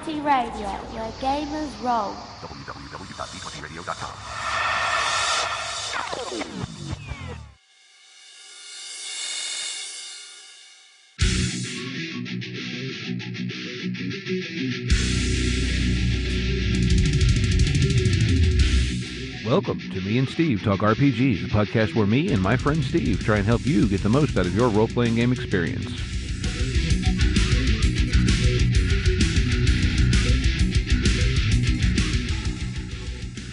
D20 Radio, where gamers roll. www.d20radio.com. Welcome to Me and Steve Talk RPG, the podcast where me and my friend Steve try and help you get the most out of your role-playing game experience.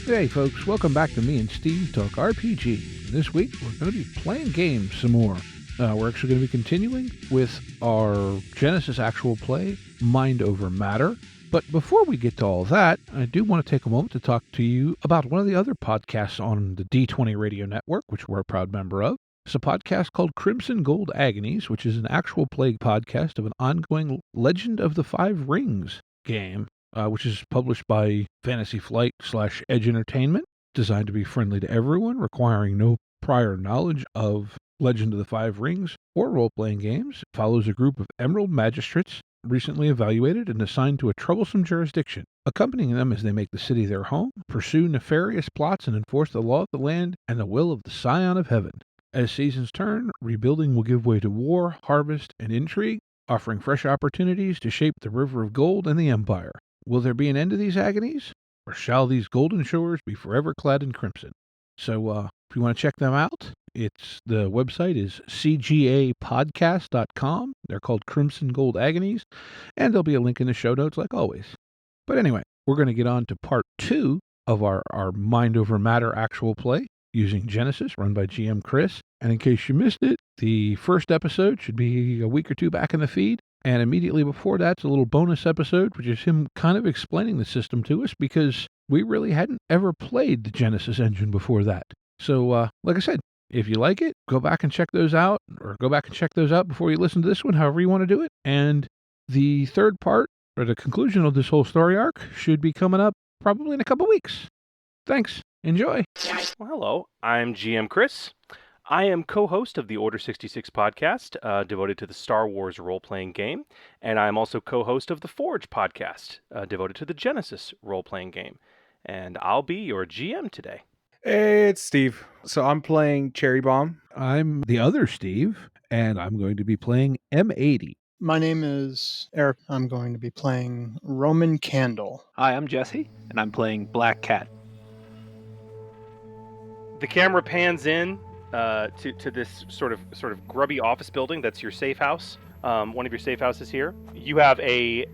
Hey folks, welcome back to Me and Steve Talk RPG. This week we're going to be playing games some more. We're actually going to be continuing with our Genesys actual play, Mind Over Matter. But before we get to all that, I do want to take a moment to talk to you about one of the other podcasts on the D20 Radio Network, which we're a proud member of. It's a podcast called Crimson Gold Agonies, which is an actual play podcast of an ongoing Legend of the Five Rings game, which is published by Fantasy Flight / Edge Entertainment, designed to be friendly to everyone, requiring no prior knowledge of Legend of the Five Rings or role-playing games. It follows a group of Emerald Magistrates recently evaluated and assigned to a troublesome jurisdiction, accompanying them as they make the city their home, pursue nefarious plots, and enforce the law of the land and the will of the Scion of Heaven. As seasons turn, rebuilding will give way to war, harvest, and intrigue, offering fresh opportunities to shape the River of Gold and the Empire. Will there be an end to these agonies, or shall these golden shores be forever clad in crimson? So, if you want to check them out, the website is cgapodcast.com. They're called Crimson Gold Agonies, and there'll be a link in the show notes like always. But anyway, we're going to get on to part 2 of our Mind Over Matter actual play using Genesys, run by GM Chris. And in case you missed it, the first episode should be a week or two back in the feed. And immediately before that's a little bonus episode, which is him kind of explaining the system to us, because we really hadn't ever played the Genesys engine before that. So, like I said, if you like it, go back and check those out, or go back and check those out before you listen to this one, however you want to do it. And the third part, or the conclusion of this whole story arc, should be coming up probably in a couple weeks. Thanks. Enjoy. Well, hello, I'm GM Chris. I am co-host of the Order 66 podcast, devoted to the Star Wars role-playing game, and I'm also co-host of the Forge podcast, devoted to the Genesys role-playing game. And I'll be your GM today. Hey, it's Steve. So I'm playing Cherry Bomb. I'm the other Steve, and I'm going to be playing M80. My name is Eric. I'm going to be playing Roman Candle. Hi, I'm Jesse, and I'm playing Black Cat. The camera pans in to this sort of grubby office building that's your safe house. One of your safe houses here. You have a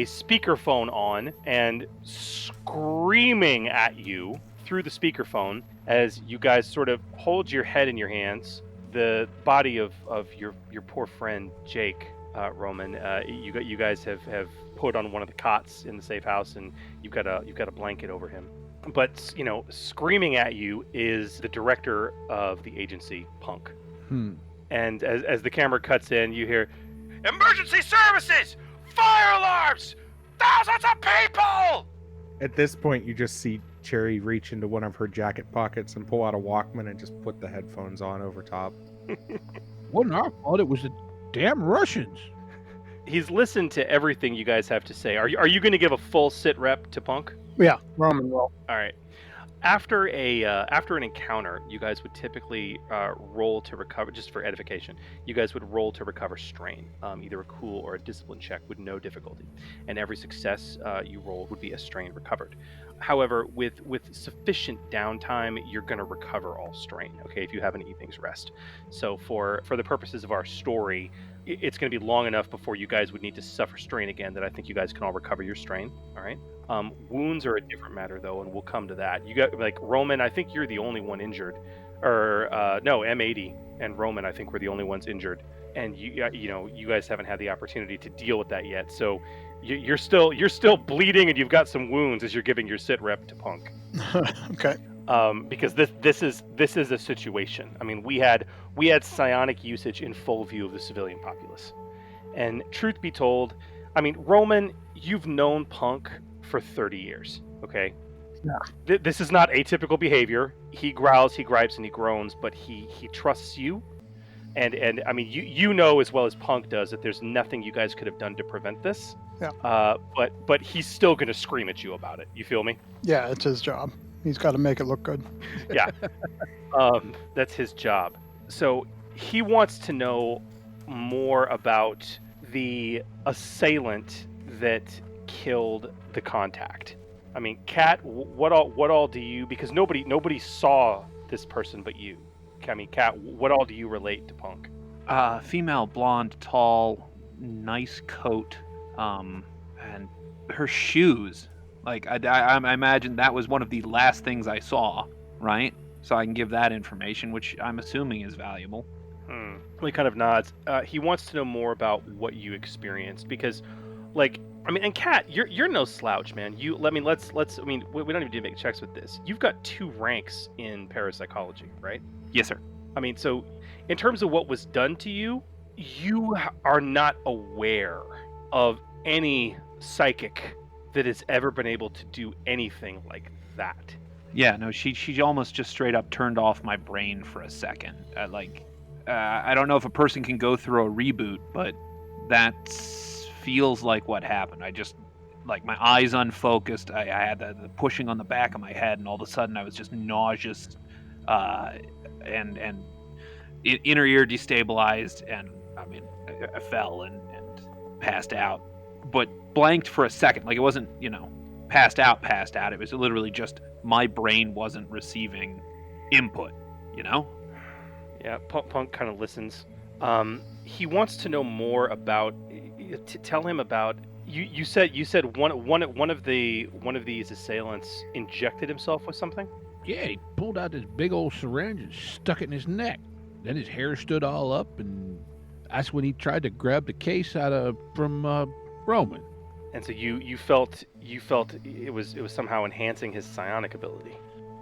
speakerphone on and screaming at you through the speakerphone as you guys sort of hold your head in your hands. The body of your poor friend Jake, Roman, you guys have put on one of the cots in the safe house, and you've got a blanket over him. But screaming at you is the director of the agency, Punk. And as the camera cuts in, you hear, "Emergency services! Fire alarms! Thousands of people!" At this point, you just see Cherry reach into one of her jacket pockets and pull out a Walkman and just put the headphones on over top. Wasn't our fault, it was the damn Russians. He's listened to everything you guys have to say. Are you going to give a full sit rep to Punk? Yeah, Roman will. All right. After an encounter, you guys would typically roll to recover, just for edification. You guys would roll to recover strain, either a cool or a discipline check with no difficulty, and every success you roll would be a strain recovered. However, with sufficient downtime, you're going to recover all strain. Okay, if you have an evening's rest. So for the purposes of our story, it's going to be long enough before you guys would need to suffer strain again that I think you guys can all recover your strain. All right. Wounds are a different matter, though, and we'll come to that. You got, like, Roman, I think you're the only one injured. Or, no, M80 and Roman, I think, were the only ones injured. And, you guys haven't had the opportunity to deal with that yet. So you're still bleeding, and you've got some wounds as you're giving your sit rep to Punk. Okay. Because this is a situation. I mean, we had psionic usage in full view of the civilian populace. And truth be told, I mean, Roman, you've known Punk for 30 years, okay? Yeah. This is not atypical behavior. He growls, he gripes, and he groans, but he trusts you. And I mean, you know as well as Punk does that there's nothing you guys could have done to prevent this. But he's still going to scream at you about it. You feel me? Yeah, it's his job. He's got to make it look good. Yeah. That's his job. So he wants to know more about the assailant that killed the contact. I mean, Kat, what all do you? Because nobody saw this person but you. I mean, Kat, what all do you relate to Punk? Female, blonde, tall, nice coat, and her shoes. Like I imagine that was one of the last things I saw, right? So I can give that information, which I'm assuming is valuable. He kind of nods. He wants to know more about what you experienced because, like, I mean, and Kat, you're no slouch, man. Let's. I mean, we don't even need to make checks with this. You've got 2 ranks in parapsychology, right? Yes, sir. I mean, so in terms of what was done to you, you are not aware of any psychic that has ever been able to do anything like that. Yeah, no, she almost just straight up turned off my brain for a second. I don't know if a person can go through a reboot, but that feels like what happened. I just, like, my eyes unfocused. I had the pushing on the back of my head, and all of a sudden I was just nauseous, and inner ear destabilized, and I mean, I fell and passed out, but blanked for a second. Like, it wasn't, passed out. It was literally just my brain wasn't receiving input, Yeah, Punk kind of listens. He wants to know more about. Tell him about. You said one of these assailants injected himself with something. Yeah, he pulled out this big old syringe and stuck it in his neck. Then his hair stood all up, and that's when he tried to grab the case from Roman. And so you felt it was somehow enhancing his psionic ability.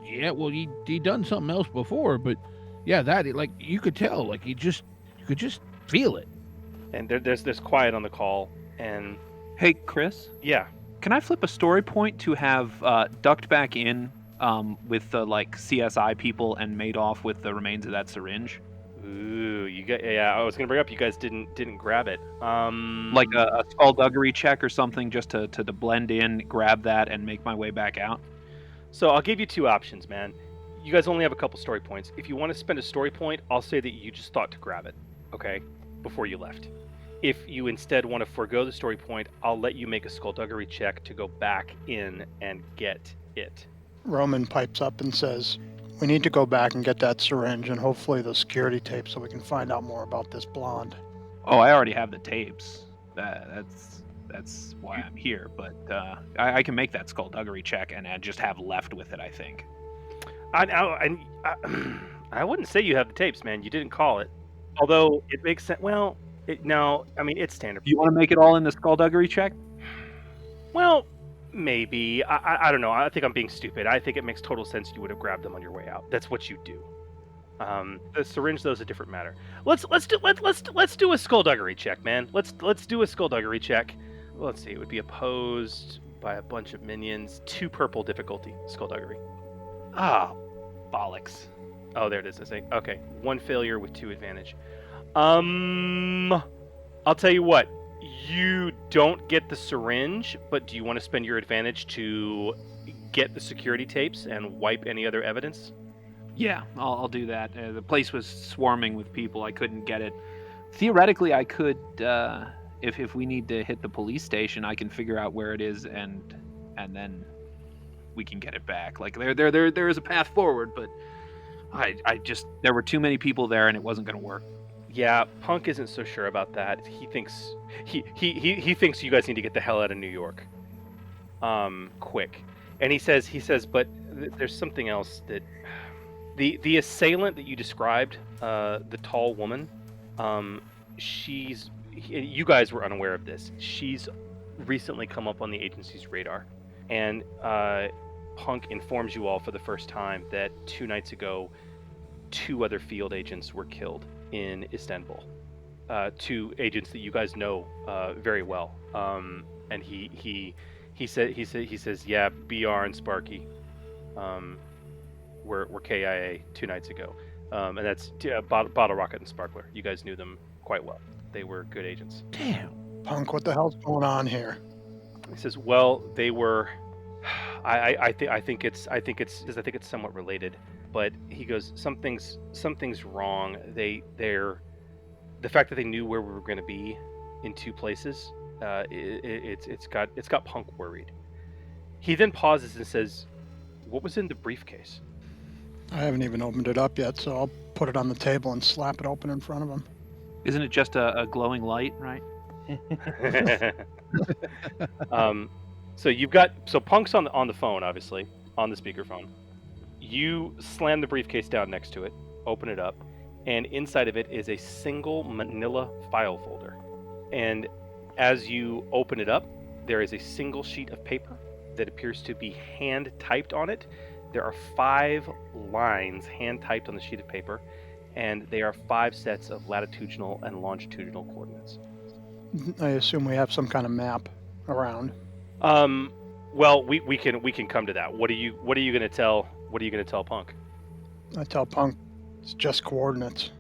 Yeah, well, he done something else before, but yeah, like you could tell, like you could just feel it. And there's quiet on the call, and Hey, Chris, yeah, can I flip a story point to have ducked back in with the CSI people and made off with the remains of that syringe? ooh, I was gonna bring up you guys didn't grab it. Like a skullduggery check or something, just to blend in, grab that, and make my way back out. So I'll give you 2 options, man. You guys only have a couple story points. If you want to spend a story point, I'll say that you just thought to grab it, okay, before you left. If you instead want to forego the story point, I'll let you make a skullduggery check to go back in and get it. Roman pipes up and says, "We need to go back and get that syringe and hopefully the security tape so we can find out more about this blonde." Oh, I already have the tapes. That's why I'm here. But I can make that skullduggery check and just have left with it, I think. I wouldn't say you have the tapes, man. You didn't call it. Although it makes sense. Well, no, I mean, it's standard. You want to make it all in the skullduggery check? Well, maybe. I don't know. I think I'm being stupid. I think it makes total sense you would have grabbed them on your way out. That's what you do. The syringe, though, is a different matter. Let's do a skullduggery check, man. Let's do a skullduggery check. Let's see. It would be opposed by a bunch of minions. 2 purple difficulty skullduggery. Ah, bollocks. Oh, there it is. I say okay. 1 failure with 2 advantage. I'll tell you what. You don't get the syringe, but do you want to spend your advantage to get the security tapes and wipe any other evidence? Yeah, I'll do that. The place was swarming with people. I couldn't get it. Theoretically, I could. If we need to hit the police station, I can figure out where it is, and then we can get it back. Like there is a path forward, but I just there were too many people there, and it wasn't going to work. Yeah, Punk isn't so sure about that. He thinks he thinks you guys need to get the hell out of New York, quick. And he says, but there's something else that the assailant that you described, the tall woman, you guys were unaware of this. She's recently come up on the agency's radar, and Punk informs you all for the first time that 2 nights ago, 2 other field agents were killed in Istanbul. 2 agents that you guys know very well. And he says, yeah, BR and Sparky were KIA 2 nights ago. And that's Bottle Rocket and Sparkler. You guys knew them quite well. They were good agents. Damn. Punk, what the hell's going on here? He says, "Well, they were. I think it's somewhat related, but he goes, something's wrong. They're the fact that they knew where we were going to be in two places. It's got Punk worried." He then pauses and says, "What was in the briefcase?" I haven't even opened it up yet, so I'll put it on the table and slap it open in front of him. Isn't it just a glowing light, right? So Punk's on the phone, obviously, on the speakerphone. You slam the briefcase down next to it, open it up, and inside of it is a single manila file folder. And as you open it up, there is a single sheet of paper that appears to be hand typed on it. There are 5 lines hand typed on the sheet of paper, and they are 5 sets of latitudinal and longitudinal coordinates. I assume we have some kind of map around. Well, we can come to that. What are you gonna tell Punk? I tell Punk it's just coordinates.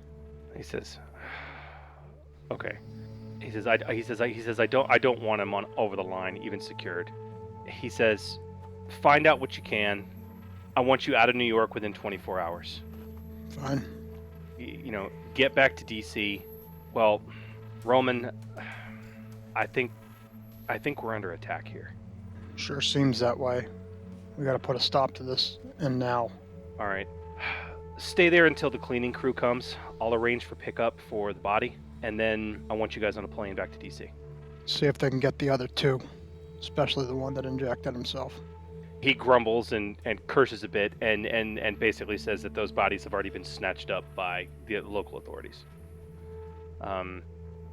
He says, "Okay." He says, I don't want him on over the line, even secured. He says, "Find out what you can. I want you out of New York within 24 hours. Fine. Get back to DC. Well, Roman, I think we're under attack here." Sure seems that way. We gotta put a stop to this, and now. All right. Stay there until the cleaning crew comes. I'll arrange for pickup for the body, and then I want you guys on a plane back to DC. See if they can get the other 2, especially the one that injected himself. He grumbles and curses a bit and basically says that those bodies have already been snatched up by the local authorities. And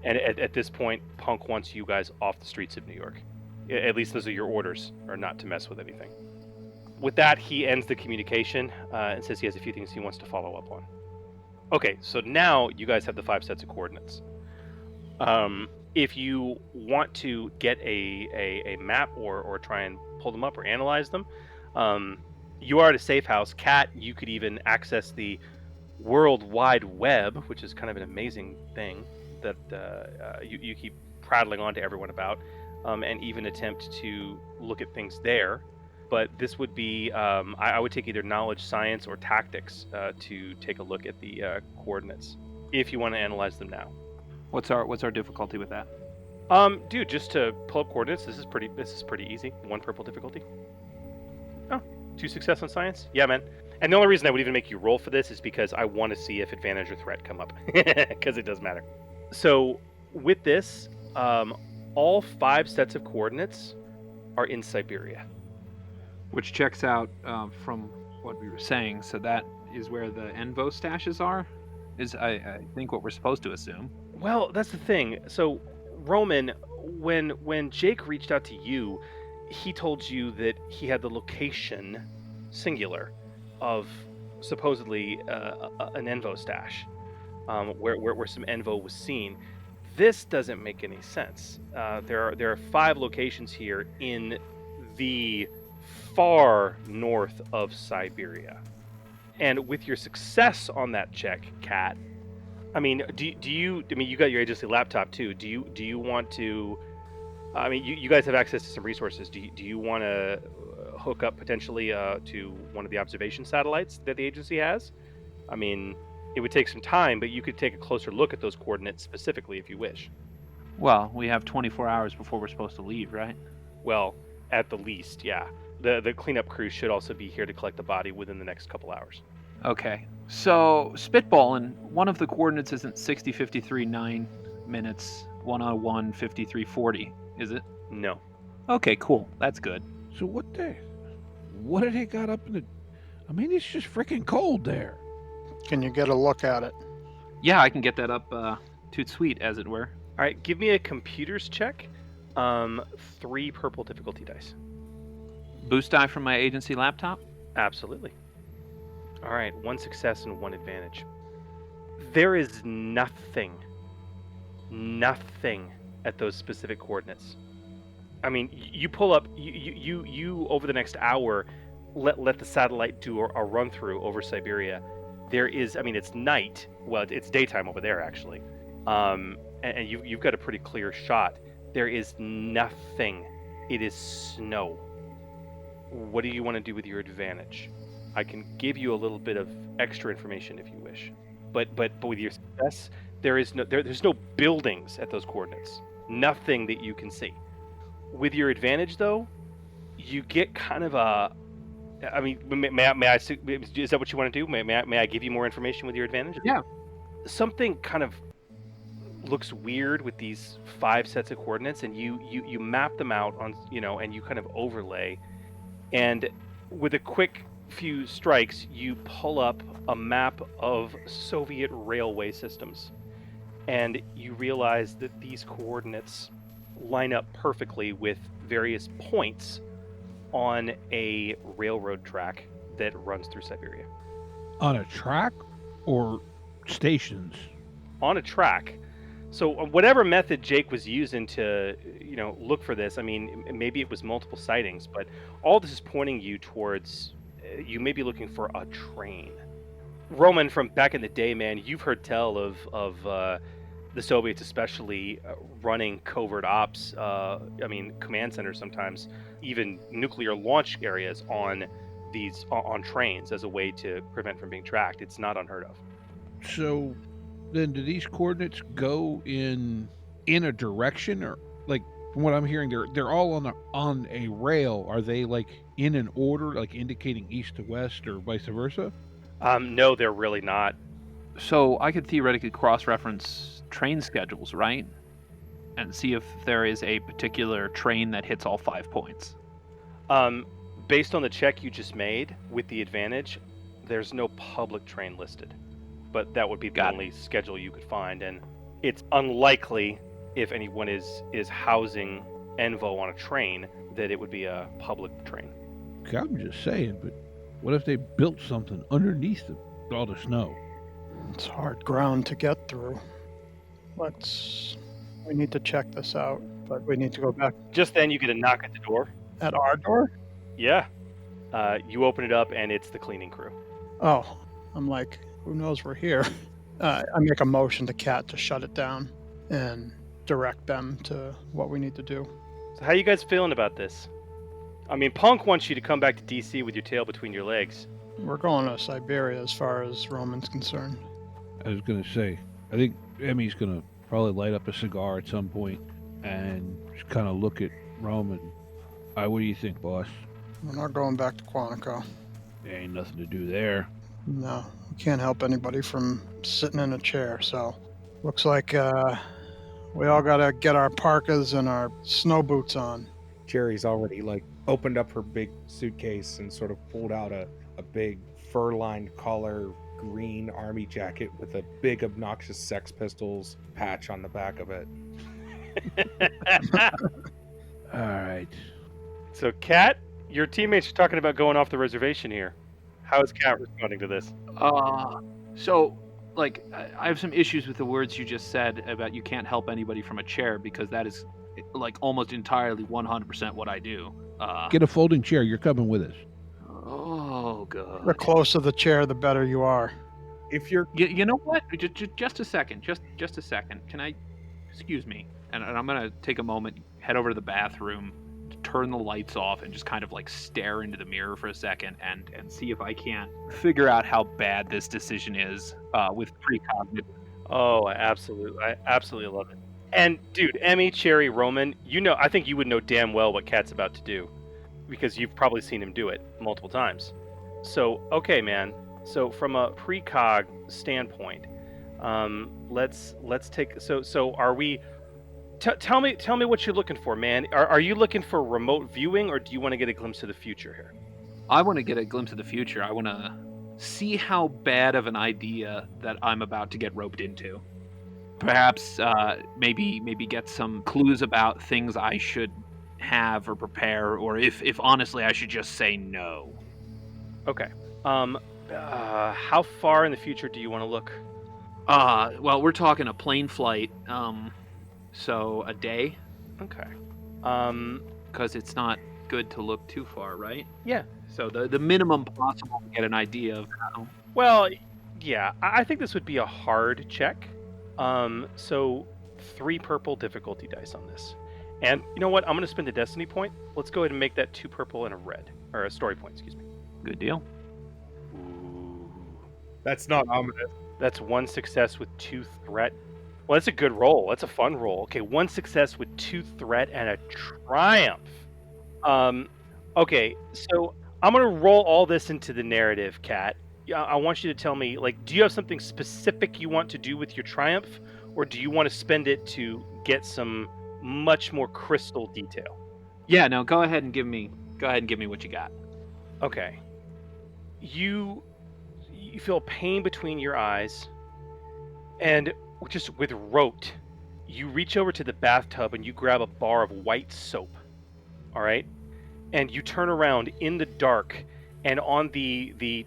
at this point, Punk wants you guys off the streets of New York. At least those are your orders, or not to mess with anything. With that, he ends the communication and says he has a few things he wants to follow up on. Okay, so now you guys have the 5 sets of coordinates. If you want to get a map or try and pull them up or analyze them, you are at a safe house. Cat, you could even access the World Wide Web, which is kind of an amazing thing that you keep prattling on to everyone about, and even attempt to look at things there. But this would be, I would take either knowledge, science, or tactics to take a look at the coordinates, if you want to analyze them now. What's our difficulty with that? Dude, just to pull up coordinates, this is pretty easy. 1 purple difficulty. Oh, 2 success on science? Yeah, man. And the only reason I would even make you roll for this is because I want to see if advantage or threat come up, because it does matter. So with this, all 5 sets of coordinates are in Siberia. Which checks out from what we were saying. So that is where the Envo stashes are, is I think what we're supposed to assume. Well, that's the thing. So Roman, when Jake reached out to you, he told you that he had the location, singular, of supposedly an Envo stash, where some Envo was seen. This doesn't make any sense. There are 5 locations here in the far north of Siberia, and with your success on that check, Cat, I mean, do you? I mean, you got your agency laptop too. Do you want to? I mean, you guys have access to some resources. Do you want to hook up potentially to one of the observation satellites that the agency has? I mean, it would take some time, but you could take a closer look at those coordinates specifically if you wish. Well, we have 24 hours before we're supposed to leave, right? Well, at the least, yeah. The cleanup crew should also be here to collect the body within the next couple hours. Okay. So, spitballing, one of the coordinates isn't 60:53 9 minutes, 101 53 40, is it? No. Okay, cool. That's good. So what do they got up in the... I mean, it's just freaking cold there. Can you get a look at it? Yeah, I can get that up toot sweet, as it were. All right, give me a computers check. 3 purple difficulty dice. Boost die from my agency laptop? Absolutely. All right, 1 success and 1 advantage. There is nothing at those specific coordinates. I mean, you pull up, you over the next hour, let the satellite do a run through over Siberia. There is, I mean, it's night. Well, it's daytime over there actually, and you've got a pretty clear shot. There is nothing It is snow. What do you want to do with your advantage? I can give you a little bit of extra information if you wish, but with your success, there's no buildings at those coordinates. Nothing that you can see. With your advantage, though, you get kind of a. I mean, may I? Is that what you want to do? May I give you more information with your advantage? Yeah. Something kind of looks weird with these 5 sets of coordinates, and you map them out on, and you kind of overlay, and with a quick few strikes, you pull up a map of Soviet railway systems, and you realize that these coordinates line up perfectly with various points on a railroad track that runs through Siberia. On a track or stations? On a track. So whatever method Jake was using to, look for this, I mean, maybe it was multiple sightings, but all this is pointing you towards, you may be looking for a train. Roman, from back in the day, man, you've heard tell of the Soviets especially running covert ops, command centers sometimes, even nuclear launch areas on trains as a way to prevent from being tracked. It's not unheard of. So then do these coordinates go in a direction, or like from what I'm hearing they're all on a rail? Are they like in an order, like indicating east to west or vice versa? No, they're really not. So I could theoretically cross-reference train schedules, right? And see if there is a particular train that hits all 5 points. Based on the check you just made with the advantage, there's no public train listed. But that would be the only schedule you could find, and it's unlikely, if anyone is housing Envo on a train, that it would be a public train. I'm just saying, but what if they built something underneath all the snow? It's hard ground to get through. We need to check this out, but we need to go back Just then you get a knock at the door. at our door. Yeah. You open it up, and it's the cleaning crew. Oh, I'm like, who knows we're here? I make a motion to Cat to shut it down and direct them to what we need to do. So how you guys feeling about this? I mean, Punk wants you to come back to DC with your tail between your legs. We're going to Siberia as far as Roman's concerned. I was gonna say, I think Emmy's gonna probably light up a cigar at some point and just kind of look at Roman. What do you think, boss? We're not going back to Quantico. There ain't nothing to do there. No, we can't help anybody from sitting in a chair, so looks like we all gotta get our parkas and our snow boots on. Jerry's already opened up her big suitcase and sort of pulled out a big fur-lined collar green army jacket with a big obnoxious Sex Pistols patch on the back of it. All right. So, Kat, your teammates are talking about going off the reservation here. How is Kat responding to this? So, I have some issues with the words you just said about you can't help anybody from a chair, because that is, almost entirely 100% what I do. Get a folding chair. You're coming with us. Oh, God. The closer the chair, the better you are. If you're You know what? Just a second. Just a second. Can I... Excuse me. And I'm going to take a moment, head over to the bathroom, turn the lights off, and just kind of stare into the mirror for a second and see if I can't figure out how bad this decision is with precognitive. Oh, I absolutely love it. And dude, Emmy, Cherry, Roman, I think you would know damn well what Kat's about to do, because you've probably seen him do it multiple times. So, okay, man. So from a precog standpoint, let's take. So are we? Tell me what you're looking for, man. Are you looking for remote viewing, or do you want to get a glimpse of the future here? I want to get a glimpse of the future. I want to see how bad of an idea that I'm about to get roped into. Perhaps maybe get some clues about things I should have or prepare, or if honestly I should just say no. Okay. How far in the future do you want to look? Well, we're talking a plane flight. So a day. Okay. Because it's not good to look too far, right? Yeah. So the minimum possible to get an idea of how. Well, yeah. I think this would be a hard check. So 3 purple difficulty dice on this. And you know what? I'm going to spend a destiny point. Let's go ahead and make that 2 purple and a red. Or a story point, excuse me. Good deal. Ooh. That's not ominous. That's 1 success with 2 threat. Well, that's a good roll. That's a fun roll. Okay, 1 success with 2 threat and a triumph. Okay, so I'm going to roll all this into the narrative, Kat. I want you to tell me, like, do you have something specific you want to do with your triumph? Or do you want to spend it to get some much more crystal detail? Yeah, no, go ahead and give me what you got. Okay. You feel pain between your eyes, and just with rote, you reach over to the bathtub and you grab a bar of white soap. All right? And you turn around in the dark, and on the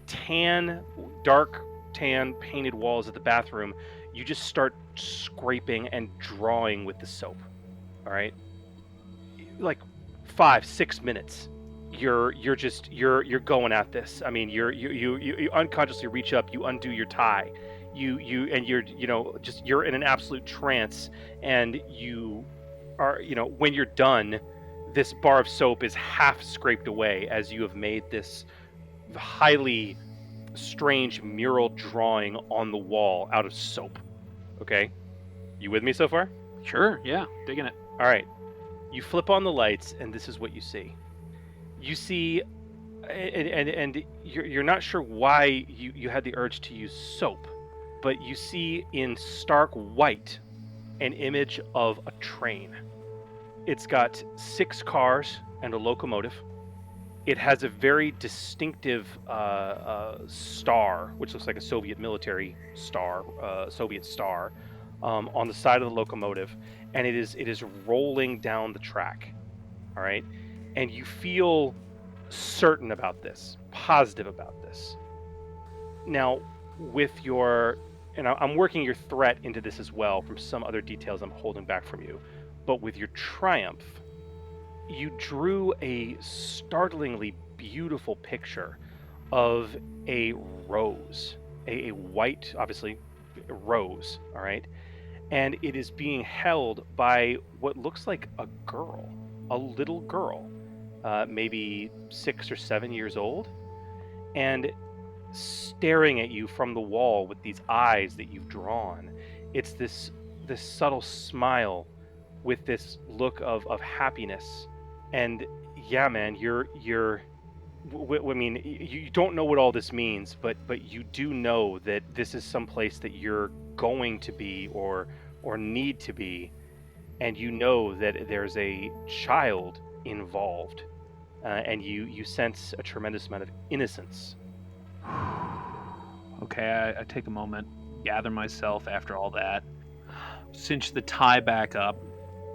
dark tan painted walls of the bathroom, you just start scraping and drawing with the soap. All right? Like 5-6 minutes. You're going at this. I mean, you unconsciously reach up, you undo your tie, you're in an absolute trance, and you are, when you're done, this bar of soap is half scraped away as you have made this highly strange mural drawing on the wall out of soap. Okay, you with me so far? Sure, yeah, digging it. All right, you flip on the lights, and this is what you see. You see, and you're not sure why you had the urge to use soap, but you see in stark white an image of a train. It's got 6 cars and a locomotive. It has a very distinctive star, which looks like a Soviet military star, Soviet star, on the side of the locomotive, and it is rolling down the track. All right. And you feel certain about this, positive about this. Now, I'm working your threat into this as well from some other details I'm holding back from you, but with your triumph, you drew a startlingly beautiful picture of a rose, a white, obviously, rose, all right? And it is being held by what looks like a girl, a little girl. Maybe 6 or 7 years old, and staring at you from the wall with these eyes that you've drawn. It's this subtle smile with this look of happiness. And yeah, man, you don't know what all this means, but you do know that this is someplace that you're going to be or need to be, and you know that there's a child involved. And you sense a tremendous amount of innocence. Okay, I take a moment, gather myself after all that, cinch the tie back up,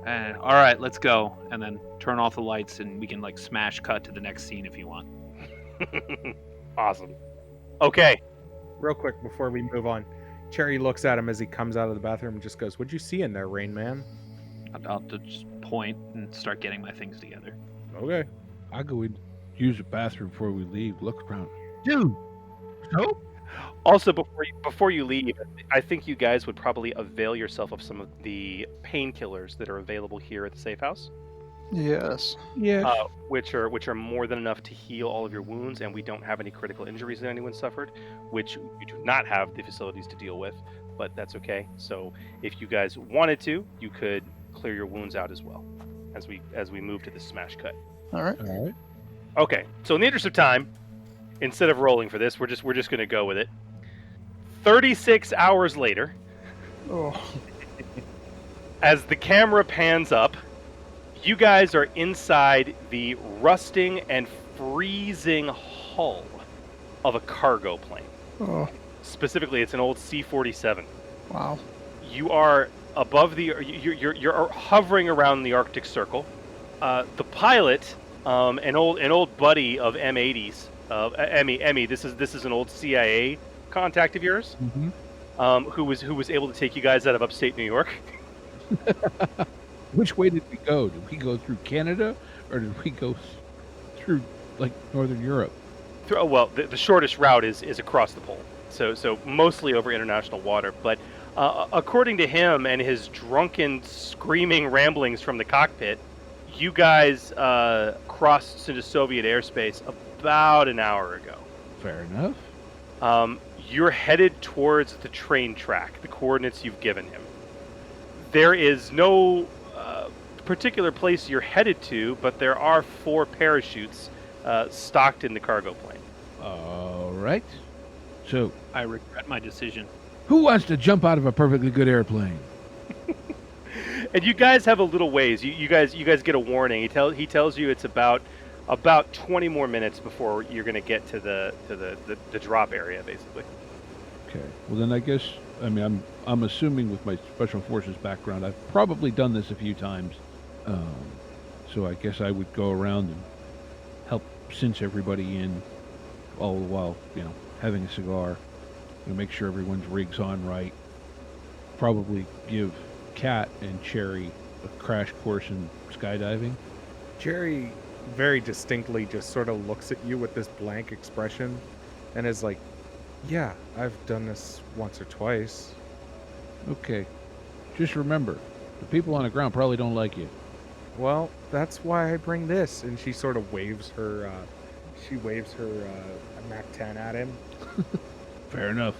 and all right, let's go. And then turn off the lights, and we can smash cut to the next scene if you want. Awesome. Okay. Real quick before we move on, Cherry looks at him as he comes out of the bathroom and just goes, "What'd you see in there, Rain Man?" I'll just point and start getting my things together. Okay. I go in, use the bathroom before we leave. Look around, dude. So, also before you leave, I think you guys would probably avail yourself of some of the painkillers that are available here at the safe house. Yes. yes. Which are more than enough to heal all of your wounds, and we don't have any critical injuries that anyone suffered, which you do not have the facilities to deal with, but that's okay. So if you guys wanted to, you could clear your wounds out as well as we move to the smash cut. All right. All right. Okay, so in the interest of time, instead of rolling for this, we're just going to go with it. 36 hours later, Oh. as the camera pans up, you guys are inside the rusting and freezing hull of a cargo plane. Oh. Specifically, it's an old C-47. Wow. You are above you're hovering around the Arctic Circle. The pilot, an old buddy of M80's, Emmy. This is an old CIA contact of yours, who was able to take you guys out of upstate New York. Which way did we go? Did we go through Canada, or did we go through Northern Europe? Well, the shortest route is across the pole, so mostly over international water. But According to him and his drunken, screaming ramblings from the cockpit, you guys crossed into Soviet airspace about an hour ago. Fair enough. You're headed towards the train track, the coordinates you've given him. There is no particular place you're headed to, but there are 4 parachutes stocked in the cargo plane. All right. So, I regret my decision. who wants to jump out of a perfectly good airplane? And you guys have a little ways. You guys get a warning. He tells you it's about 20 more minutes before you're going to get to the drop area, basically. Okay. Well, then I guess, I mean, I'm assuming with my special forces background, I've probably done this a few times. So I guess I would go around and help cinch everybody in, all the while, having a cigar, make sure everyone's rig's on right. Probably give Kat and Cherry a crash course in skydiving. Jerry very distinctly just sort of looks at you with this blank expression and is like, yeah, I've done this once or twice. Okay. Just remember, the people on the ground probably don't like you. Well, that's why I bring this. And she sort of waves her, MAC-10 at him. Fair enough.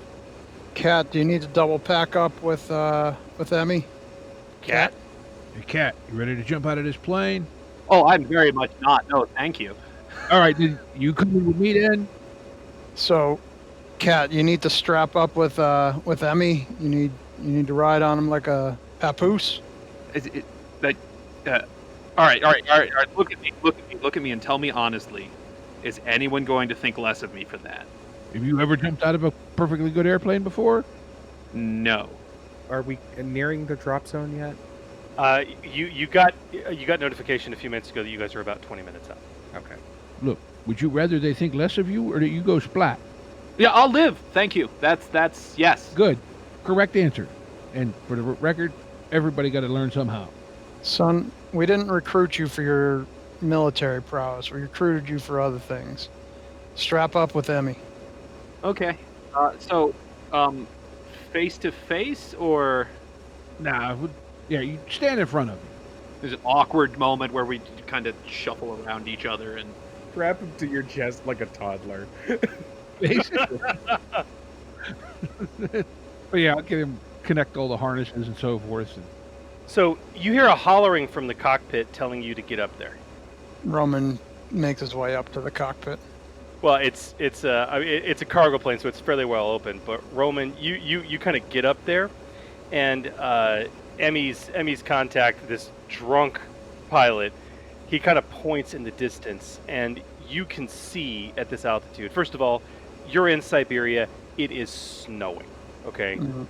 Kat, do you need to double pack up with Emmy? Cat? Hey, Kat, you ready to jump out of this plane? Oh, I'm very much not. No, thank you. All right, then you coming with me then? So, Kat, you need to strap up with Emmy. You need to ride on him like a papoose. All right. Look at me, and tell me honestly, is anyone going to think less of me for that? Have you ever jumped out of a perfectly good airplane before? No. Are we nearing the drop zone yet? You got notification a few minutes ago that you guys are about 20 minutes out. Okay. Look, would you rather they think less of you or that you go splat? Yeah, I'll live. Thank you. That's yes. Good. Correct answer. And for the record, everybody got to learn somehow. Son, we didn't recruit you for your military prowess. We recruited you for other things. Strap up with Emmy. Okay. So, face to face or Yeah, you stand in front of him. there's an awkward moment where we kind of shuffle around each other and Wrap him to your chest like a toddler. Basically. But yeah, I'll get him, connect all the harnesses and so forth. And So you hear a hollering from the cockpit telling you to get up there. Roman makes his way up to the cockpit. Well, it's a cargo plane, so it's fairly well open. But Roman, you kind of get up there, and Emmy's contact, this drunk pilot, he kind of points in the distance, and you can see at this altitude. First of all, you're in Siberia. It is snowing. Okay, Mm-hmm.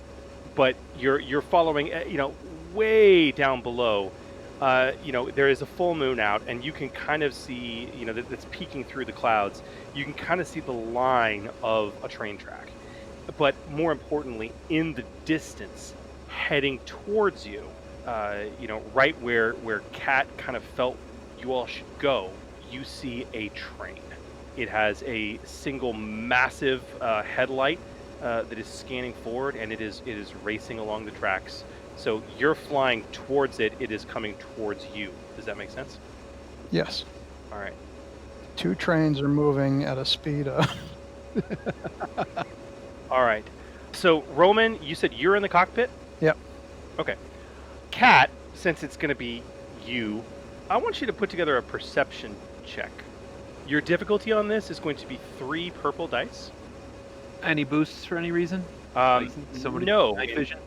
but you're following. Way down below. There is a full moon out, and you can kind of see, that's peeking through the clouds. You can kind of see the line of a train track. But more importantly, in the distance, heading towards you, right where Kat kind of felt you all should go, you see a train. It has a single massive headlight that is scanning forward, and it is racing along the tracks. So you're flying towards it. It is coming towards you. Does that make sense? Yes. All right. 2 trains are moving at a speed of... All right. So Roman, you said you're in the cockpit? Yep. Okay. Kat, since it's going to be you, I want you to put together a perception check. Your difficulty on this is going to be 3 purple dice. any boosts for any reason? Somebody No. night vision?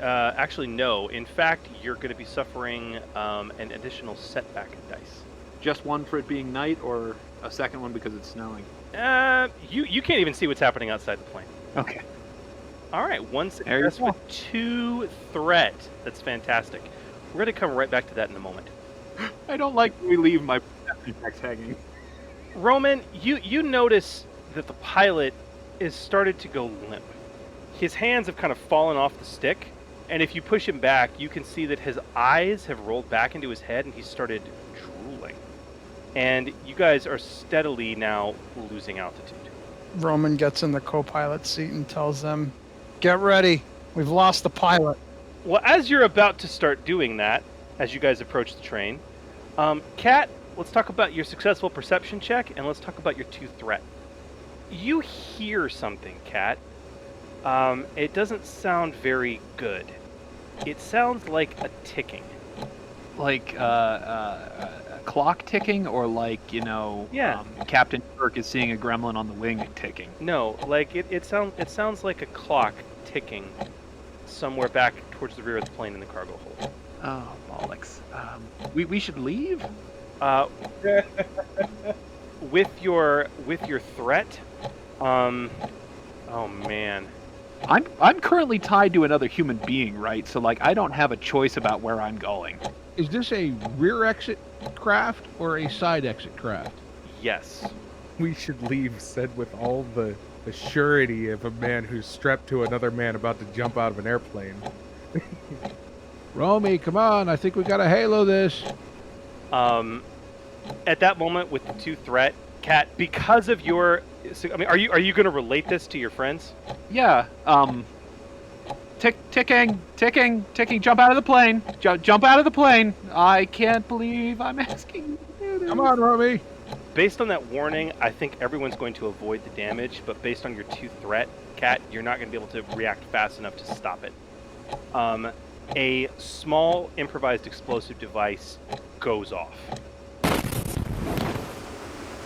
Actually, no. In fact, you're going to be suffering an additional setback dice. Just one for it being night, or a second one because it's snowing? You can't even see what's happening outside the plane. Okay. All right, one There you success go. with 2 threat. That's fantastic. We're going to come right back to that in a moment. I don't like when we leave my perception checks hanging. Roman, you notice that the pilot is started to go limp. His hands have kind of fallen off the stick, and if you push him back, you can see that his eyes have rolled back into his head, and he started drooling. And you guys are steadily now losing altitude. Roman gets in the co-pilot seat and tells them, "Get ready. We've lost the pilot. Well, as you're about to start doing that, as you guys approach the train, Kat, let's talk about your successful perception check, and let's talk about your 2 threat. You hear something, Kat. It doesn't sound very good. It sounds like a ticking. Like a clock ticking, or like, Yeah. Captain Kirk is seeing a gremlin on the wing ticking. No, like it sounds like a clock ticking somewhere back towards the rear of the plane in the cargo hold. Oh, bollocks. We should leave? With your threat, oh man. I'm currently tied to another human being, right? So like I don't have a choice about where I'm going. Is this a rear exit craft or a side exit craft? Yes. We should leave, said with all the surety of a man who's strapped to another man about to jump out of an airplane. Romy, come on, I think we gotta halo this. At that moment with the 2 threat, Kat, because of your, I mean, are you going to relate this to your friends? Yeah. Ticking. Jump out of the plane. Jump out of the plane. I can't believe I'm asking you to do this. Come on, Romy. Based on that warning, I think everyone's going to avoid the damage, but based on your 2 threat, Kat, you're not going to be able to react fast enough to stop it. A small improvised explosive device goes off.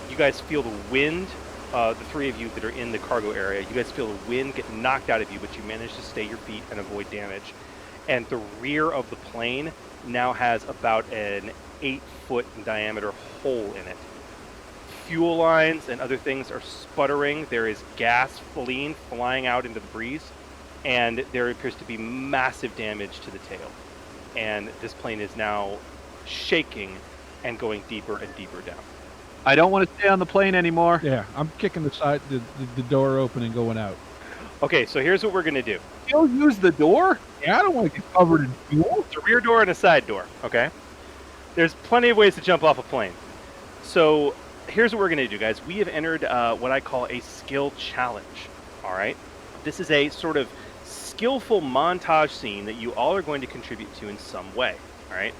You guys feel the wind, the 3 of you that are in the cargo area, you guys feel the wind get knocked out of you, but you manage to stay your feet and avoid damage. And the rear of the plane now has about an 8-foot in diameter hole in it. Fuel lines and other things are sputtering. There is gasoline flying out into the breeze, and there appears to be massive damage to the tail. And this plane is now shaking and going deeper and deeper down. I don't want to stay on the plane anymore. Yeah, I'm kicking the door open and going out. Okay, so here's what we're going to do. You'll use the door? Yeah, I don't want to get covered in fuel. It's a rear door and a side door, okay? There's plenty of ways to jump off a plane. So here's what we're going to do, guys. We have entered what I call a skill challenge, all right? This is a sort of skillful montage scene that you all are going to contribute to in some way, all right?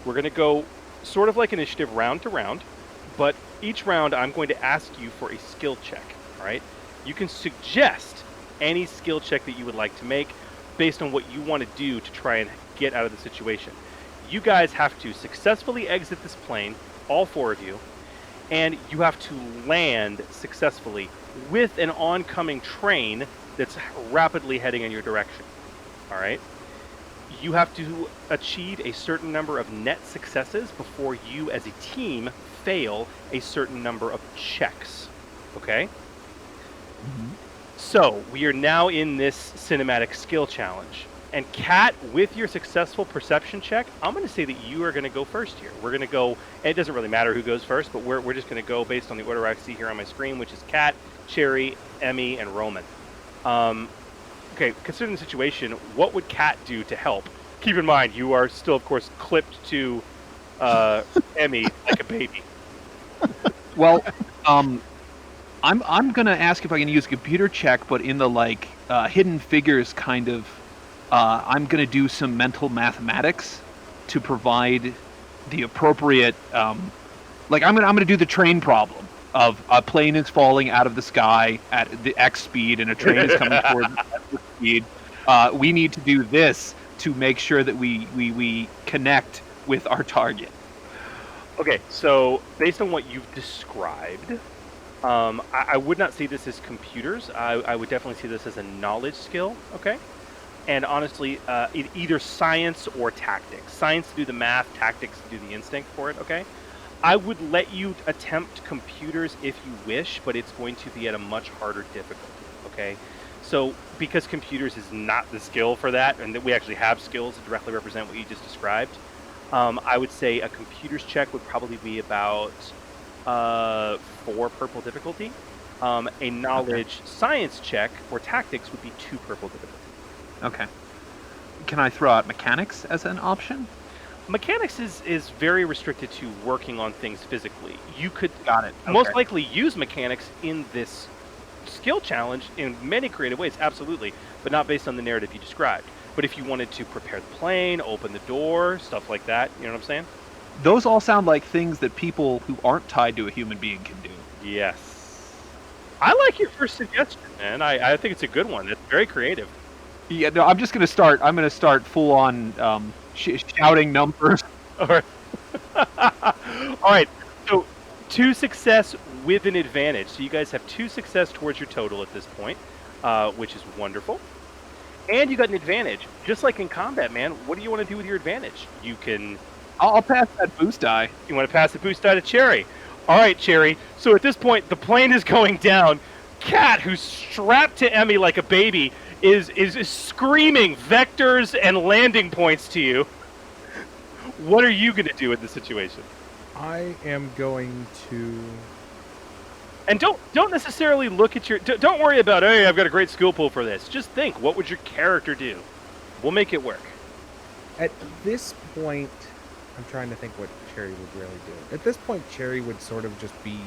We're going to go sort of like initiative round to round, but each round I'm going to ask you for a skill check, all right? You can suggest any skill check that you would like to make based on what you want to do to try and get out of the situation. You guys have to successfully exit this plane, all 4 of you, and you have to land successfully with an oncoming train that's rapidly heading in your direction, all right? You have to achieve a certain number of net successes before you as a team fail a certain number of checks, okay? Mm-hmm. So, we are now in this cinematic skill challenge. And Kat, with your successful perception check, I'm going to say that you are going to go first here. We're going to go, and it doesn't really matter who goes first, but we're just going to go based on the order I see here on my screen, which is Kat, Cherry, Emmy, and Roman. Okay, considering the situation, what would Kat do to help? Keep in mind, you are still, of course, clipped to Emmy like a baby. Well, I'm gonna ask if I can use a computer check, but in the hidden figures kind of. I'm gonna do some mental mathematics to provide the appropriate. I'm gonna do the train problem of a plane is falling out of the sky at the X speed and a train is coming toward the speed. We need to do this to make sure that we connect with our target. Okay, so based on what you've described, I would not see this as computers. I would definitely see this as a knowledge skill, okay? And honestly, either science or tactics. Science to do the math, tactics to do the instinct for it, okay? I would let you attempt computers if you wish, but it's going to be at a much harder difficulty, okay? So, because computers is not the skill for that, and that we actually have skills that directly represent what you just described, I would say a computers check would probably be about 4 purple difficulty. A knowledge science check or tactics would be 2 purple difficulty. Okay. Can I throw out mechanics as an option? Mechanics is very restricted to working on things physically. You could Got it. Okay. most likely use mechanics in this skill challenge in many creative ways, absolutely, but not based on the narrative you described. But if you wanted to prepare the plane, open the door, stuff like that, you know what I'm saying? Those all sound like things that people who aren't tied to a human being can do. Yes. I like your first suggestion, man. I think it's a good one. It's very creative. Yeah, no, I'm gonna start full on shouting numbers. All right. All right. So 2 success with an advantage. So you guys have 2 success towards your total at this point, which is wonderful. And you got an advantage. Just like in combat, man, what do you want to do with your advantage? You can... I'll pass that boost die. You want to pass the boost die to Cherry. All right, Cherry. So at this point, the plane is going down. Cat, who's strapped to Emmy like a baby, is screaming vectors and landing points to you. What are you going to do in this situation? I am going to... And don't necessarily look at your... Don't worry about, hey, I've got a great skill pool for this. Just think, what would your character do? We'll make it work. At this point, I'm trying to think what Cherry would really do. At this point, Cherry would sort of just be,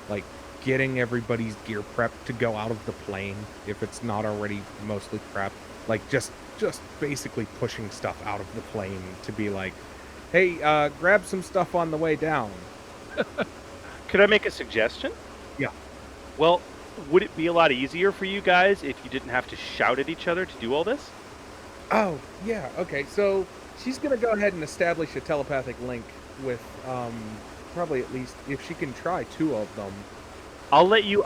like, getting everybody's gear prepped to go out of the plane, if it's not already mostly prepped. Like, just basically pushing stuff out of the plane to be like, hey, grab some stuff on the way down. Could I make a suggestion? Yeah. Well, would it be a lot easier for you guys if you didn't have to shout at each other to do all this? Oh, yeah, okay. So she's going to go ahead and establish a telepathic link with probably at least, if she can try 2 of them. I'll let you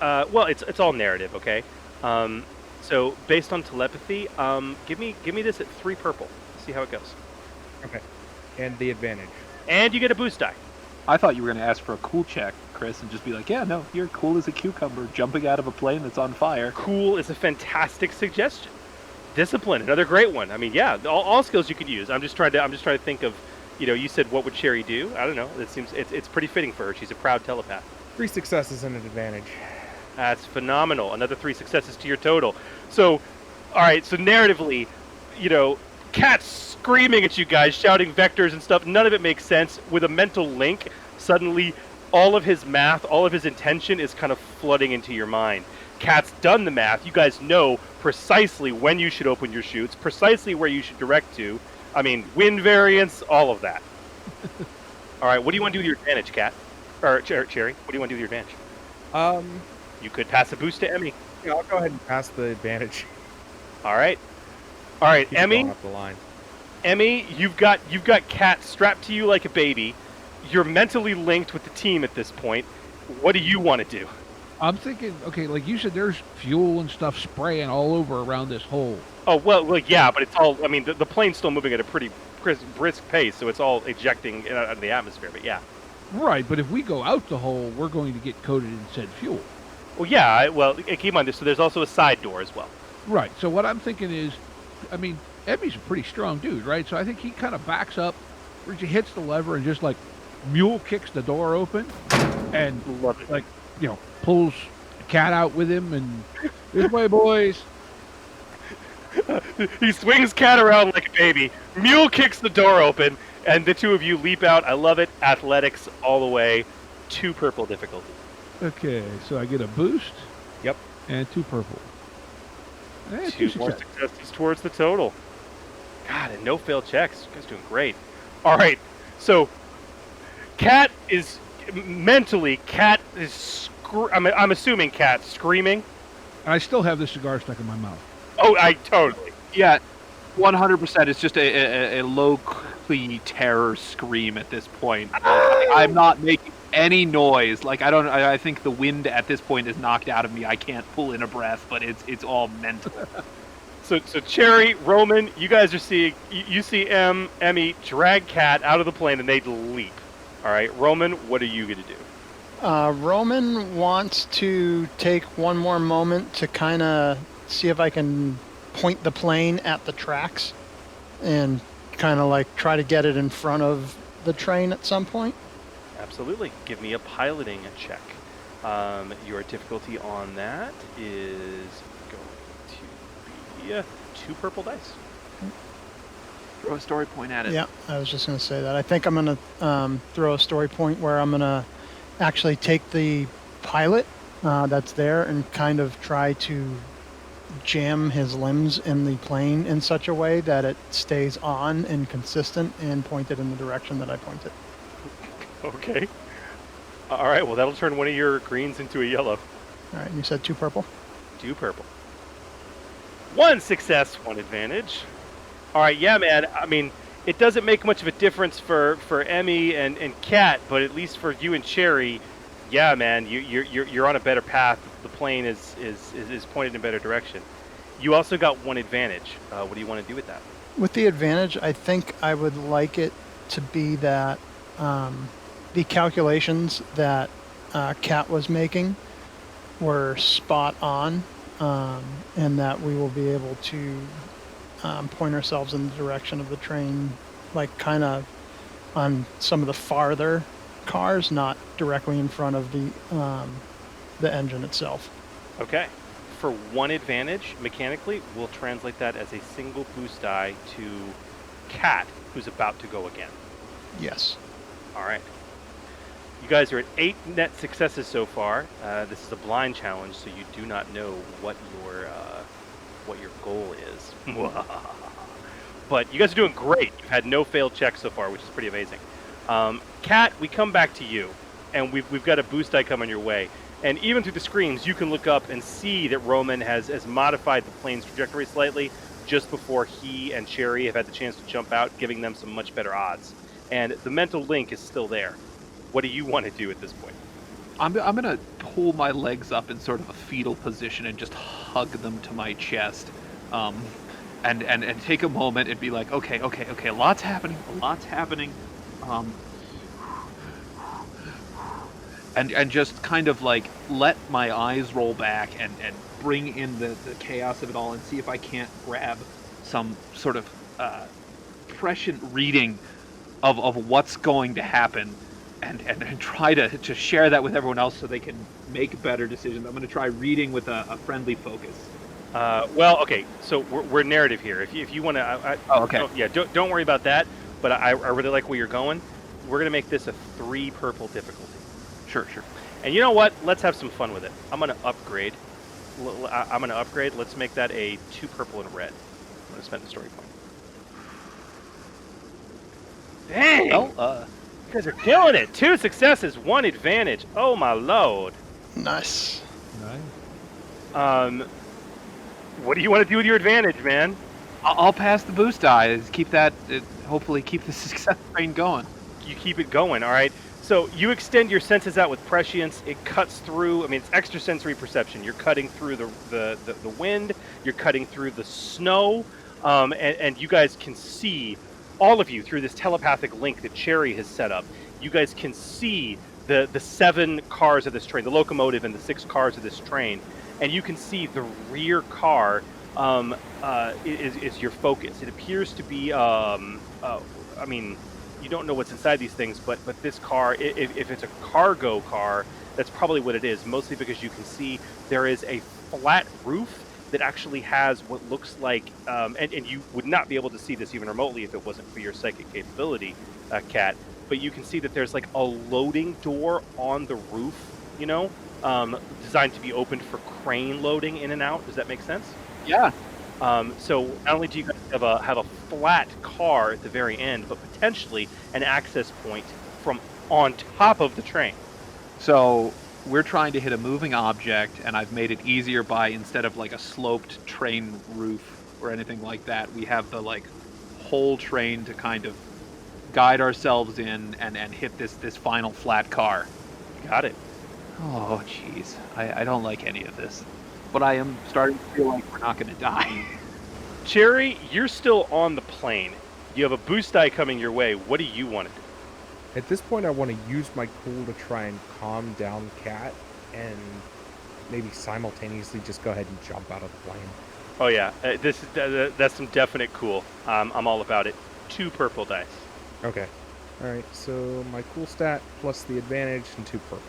well, it's all narrative, okay? So based on telepathy, give me this at 3 purple. See how it goes. Okay. And the advantage. And you get a boost die. I thought you were going to ask for a cool check, Chris, and just be like, yeah, no, you're cool as a cucumber jumping out of a plane that's on fire. Cool is a fantastic suggestion. Discipline, another great one. I mean, yeah, all skills you could use. I'm just trying to think of, you said what would Cherry do? I don't know. It seems it's pretty fitting for her. She's a proud telepath. 3 successes and an advantage. That's phenomenal. Another 3 successes to your total. So, all right. So narratively, Cat's screaming at you guys, shouting vectors and stuff. None of it makes sense. With a mental link, suddenly all of his math, all of his intention is kind of flooding into your mind. Cat's done the math. You guys know precisely when you should open your chutes, precisely where you should direct to. I mean, wind variance, all of that. All right, what do you want to do with your advantage, Cat? Or Cherry, what do you want to do with your advantage? You could pass a boost to Emmy. Yeah, I'll go ahead and pass the advantage. All right, Emmy. Going up the line. Emmy, you've got Cat strapped to you like a baby. You're mentally linked with the team at this point. What do you want to do? I'm thinking, okay, like you said, there's fuel and stuff spraying all over around this hole. Oh, well, yeah, but it's all, I mean, the plane's still moving at a pretty brisk pace, so it's all ejecting out of the atmosphere, but yeah. Right, but if we go out the hole, we're going to get coated in said fuel. Well, yeah, well, keep in mind, so there's also a side door as well. Right, so what I'm thinking is, I mean, Emmy's a pretty strong dude, right? So I think he kind of backs up, he hits the lever and just like mule kicks the door open and like, pulls the Cat out with him and this way, boys. He swings Cat around like a baby, mule kicks the door open, and the 2 of you leap out. I love it. Athletics all the way. 2 purple difficulty. Okay, so I get a boost. Yep. And 2 purple. And 2 more successes towards the total. God, and no failed checks. You guys are doing great. All right, so Cat is mentally. I'm assuming Cat screaming. And I still have the cigar stuck in my mouth. Oh, I totally. Yeah, 100%. It's just a low-key terror scream at this point. I'm not making any noise. Like I think the wind at this point is knocked out of me. I can't pull in a breath, but it's all mental. So Cherry, Roman, you guys are seeing. You see Emmy drag Cat out of the plane, and they leap. All right, Roman, what are you gonna do? Roman wants to take one more moment to kind of see if I can point the plane at the tracks and kind of like try to get it in front of the train at some point. Absolutely. Give me a piloting check. Your difficulty on that is going to be 2 purple dice. Throw a story point at it. Yeah, I was just going to say that. I think I'm going to throw a story point where I'm going to actually take the pilot that's there and kind of try to jam his limbs in the plane in such a way that it stays on and consistent and pointed in the direction that I pointed. Okay. All right. Well, that'll turn one of your greens into a yellow. All right, and you said 2 purple? 2 purple. 1 success, 1 advantage. All right. Yeah, man. I mean, it doesn't make much of a difference for Emmy and Kat, but at least for you and Cherry, yeah, man, you're on a better path. The plane is pointed in a better direction. You also got 1 advantage. What do you want to do with that? With the advantage, I think I would like it to be that the calculations that Kat was making were spot on, and that we will be able to point ourselves in the direction of the train, like kind of on some of the farther cars, not directly in front of the engine itself. Okay. For 1 advantage, mechanically, we'll translate that as a single boost die to Kat, who's about to go again. Yes. All right. You guys are at 8 net successes so far. This is a blind challenge, so you do not know what your goal is. But you guys are doing great. You've had no failed checks so far, which is pretty amazing. Kat, we come back to you, and we've got a boost die coming your way. And even through the screens, you can look up and see that Roman has modified the plane's trajectory slightly just before he and Cherry have had the chance to jump out, giving them some much better odds. And the mental link is still there. What do you want to do at this point? I'm gonna pull my legs up in sort of a fetal position and just hug them to my chest, and take a moment and be like, okay, a lot's happening, and just kind of like let my eyes roll back and bring in the chaos of it all and see if I can't grab some sort of prescient reading of what's going to happen. And try to share that with everyone else so they can make better decisions. I'm going to try reading with a friendly focus. Well, okay, so we're narrative here. If you want to... okay. Don't worry about that, but I really like where you're going. We're going to make this a 3 purple difficulty. Sure. And you know what? Let's have some fun with it. I'm going to upgrade. Let's make that a 2 purple and red. I'm going to spend the story point. Dang! Well, you guys are killing it. 2 successes, 1 advantage. Oh my lord. Nice. What do you want to do with your advantage, man? I'll pass the boost die. Keep that. Hopefully, keep the success train going. You keep it going, all right? So you extend your senses out with prescience. It cuts through. I mean, it's extrasensory perception. You're cutting through the wind. You're cutting through the snow, and you guys can see. All of you, through this telepathic link that Cherry has set up, you guys can see the 7 cars of this train, the locomotive and the 6 cars of this train, and you can see the rear car is your focus. It appears to be, I mean, you don't know what's inside these things, but this car, if it's a cargo car, that's probably what it is, mostly because you can see there is a flat roof that actually has what looks like, and you would not be able to see this even remotely if it wasn't for your psychic capability, Kat, but you can see that there's like a loading door on the roof, designed to be opened for crane loading in and out. Does that make sense? Yeah. So not only do you guys have a flat car at the very end, but potentially an access point from on top of the train. So we're trying to hit a moving object, and I've made it easier by, instead of like a sloped train roof or anything like that, we have the like whole train to kind of guide ourselves in and hit this final flat car. Got it. Oh, jeez. I don't like any of this. But I am starting to feel like we're not going to die. Cherry, you're still on the plane. You have a boost die coming your way. What do you want to do? At this point, I want to use my cool to try and calm down Kat and maybe simultaneously just go ahead and jump out of the plane. Oh yeah, that's some definite cool. I'm all about it. 2 purple dice. Okay. All right. So my cool stat plus the advantage and 2 purple.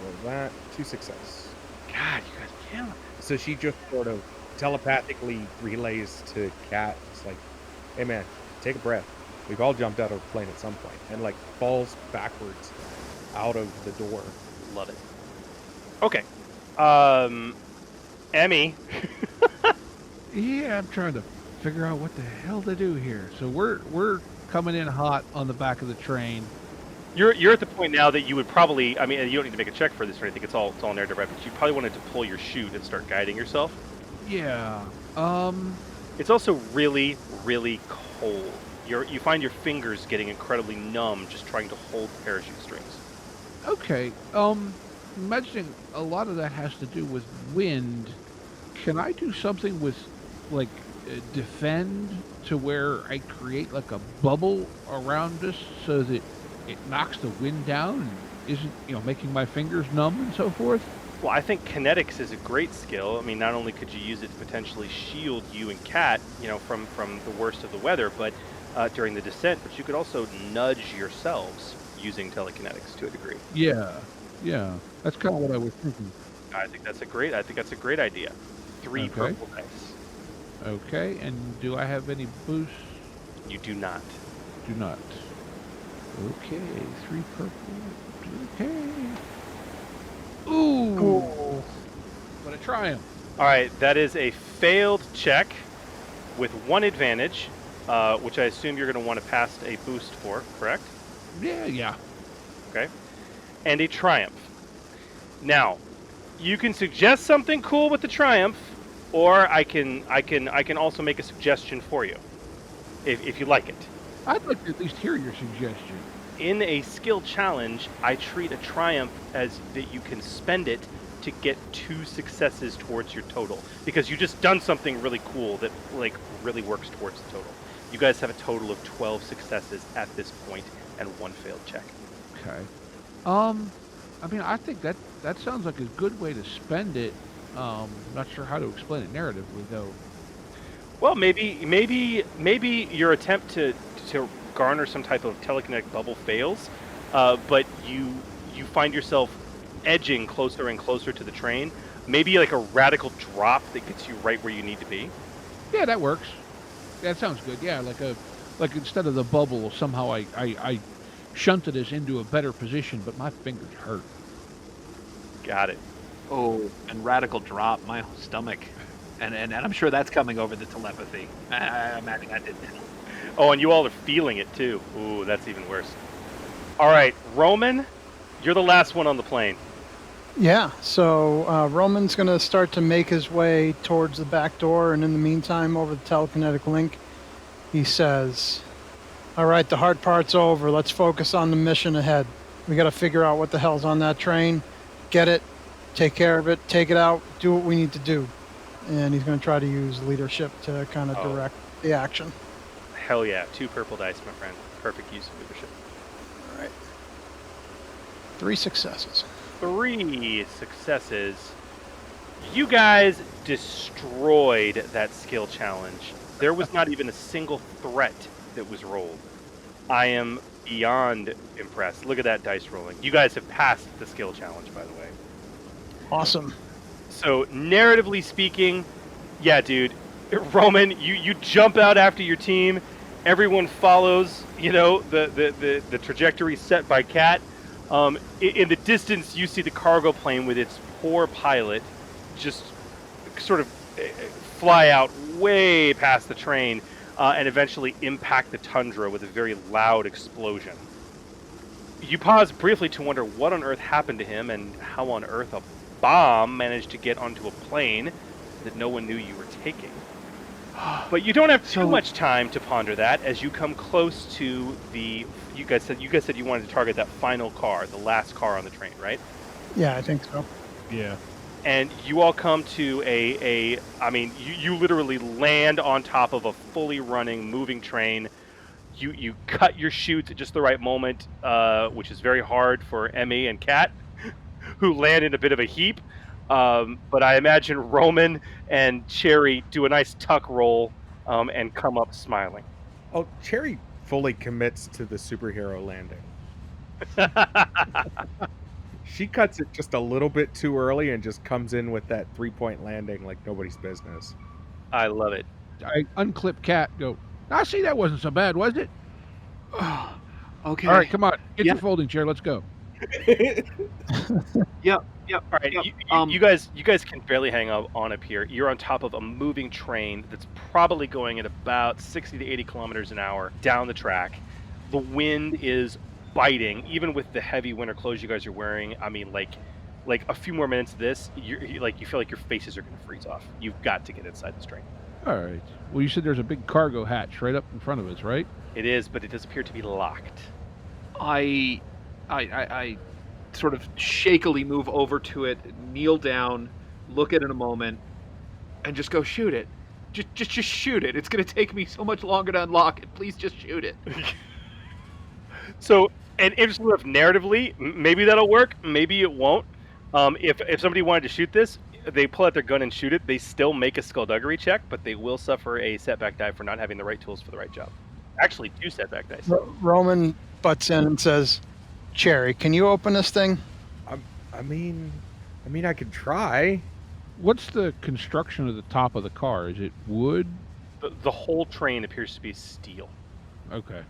Roll that. 2 success. God, you guys are killing it. So she just sort of telepathically relays to Kat. It's like, hey man, take a breath. We've all jumped out of a plane at some point, and like falls backwards out of the door. Love it. Okay. Emmy. Yeah, I'm trying to figure out what the hell to do here. So we're coming in hot on the back of the train. You're at the point now that you would probably, I mean, you don't need to make a check for this or anything. It's all narrative, right? But you probably want to deploy your chute and start guiding yourself. Yeah. It's also really, really cold. You find your fingers getting incredibly numb just trying to hold parachute strings. Okay. Imagining a lot of that has to do with wind. Can I do something with, like, defend to where I create like a bubble around us so that it knocks the wind down and isn't, making my fingers numb and so forth? Well, I think kinetics is a great skill. I mean, not only could you use it to potentially shield you and Cat, from the worst of the weather, but during the descent, but you could also nudge yourselves using telekinetics to a degree. Yeah. That's kind of what I was thinking. I think that's a great idea. 3 Okay. purple dice. Okay, and do I have any boosts? You do not. Do not. Okay, 3 purple. Okay. Ooh. But a triumph. All right, that is a failed check with 1 advantage, which I assume you're going to want to pass a boost for, correct? Yeah. Okay. And a triumph. Now, you can suggest something cool with the triumph, or I can also make a suggestion for you, if you like it. I'd like to at least hear your suggestion. In a skill challenge, I treat a triumph as that you can spend it to get 2 successes towards your total, because you just done something really cool that really works towards the total. You guys have a total of 12 successes at this point and 1 failed check. Okay. I mean, I think that sounds like a good way to spend it. Not sure how to explain it narratively though. Well, maybe your attempt to garner some type of telekinetic bubble fails, but you find yourself edging closer and closer to the train. Maybe like a radical drop that gets you right where you need to be. Yeah, that works. That sounds good. Yeah, like instead of the bubble, somehow I shunted us into a better position, but my fingers hurt. Got it. Oh, and radical drop, my stomach. And I'm sure that's coming over the telepathy. I imagine that did too. Oh, and you all are feeling it too. Ooh, that's even worse. All right, Roman, you're the last one on the plane. Yeah, so Roman's going to start to make his way towards the back door, and in the meantime, over the telekinetic link, he says, all right, the hard part's over. Let's focus on the mission ahead. We got to figure out what the hell's on that train, get it, take care of it, take it out, do what we need to do. And he's going to try to use leadership to kind of direct the action. Hell yeah, 2 purple dice, my friend. Perfect use of leadership. All right. 3 successes. 3 successes. You guys destroyed that skill challenge. There was not even a single threat that was rolled. I am beyond impressed. Look at that dice rolling. You guys have passed the skill challenge, by the way. Awesome. So, narratively speaking, yeah, dude, Roman, you jump out after your team. Everyone follows, the trajectory set by Cat. In the distance, you see the cargo plane with its poor pilot just sort of fly out way past the train and eventually impact the tundra with a very loud explosion. You pause briefly to wonder what on earth happened to him and how on earth a bomb managed to get onto a plane that no one knew you were taking. But you don't have too much time to ponder that as you come close to the... You guys said you wanted to target that final car, the last car on the train, right? Yeah, I think so. Yeah. And you all come to you literally land on top of a fully running, moving train. You cut your chutes at just the right moment, which is very hard for Emmy and Kat, who land in a bit of a heap. But I imagine Roman and Cherry do a nice tuck roll and come up smiling. Oh, Cherry fully commits to the superhero landing. She cuts it just a little bit too early and just comes in with that 3-point landing like nobody's business. I love it. I unclip Cat. Go. I see that wasn't so bad, was it? Okay. All right, come on. Get your folding chair. Let's go. Yep. All right, Yep. you guys can barely hang on up here. You're on top of a moving train that's probably going at about 60 to 80 kilometers an hour down the track. The wind is biting, even with the heavy winter clothes you guys are wearing. I mean, like a few more minutes of this, you feel like your faces are going to freeze off. You've got to get inside this train. All right. Well, you said there's a big cargo hatch right up in front of us, right? It is, but it does appear to be locked. I sort of shakily move over to it, kneel down, look at it a moment, and just go, shoot it. Just shoot it. It's going to take me so much longer to unlock it. Please just shoot it. So, and if sort of narratively, maybe that'll work. Maybe it won't. If somebody wanted to shoot this, they pull out their gun and shoot it. They still make a skullduggery check, but they will suffer a setback die for not having the right tools for the right job. Actually, 2 setback dice. Roman butts in and says, Cherry, can you open this thing? I mean, I could try. What's the construction of the top of the car? Is it wood? The whole train appears to be steel. Okay.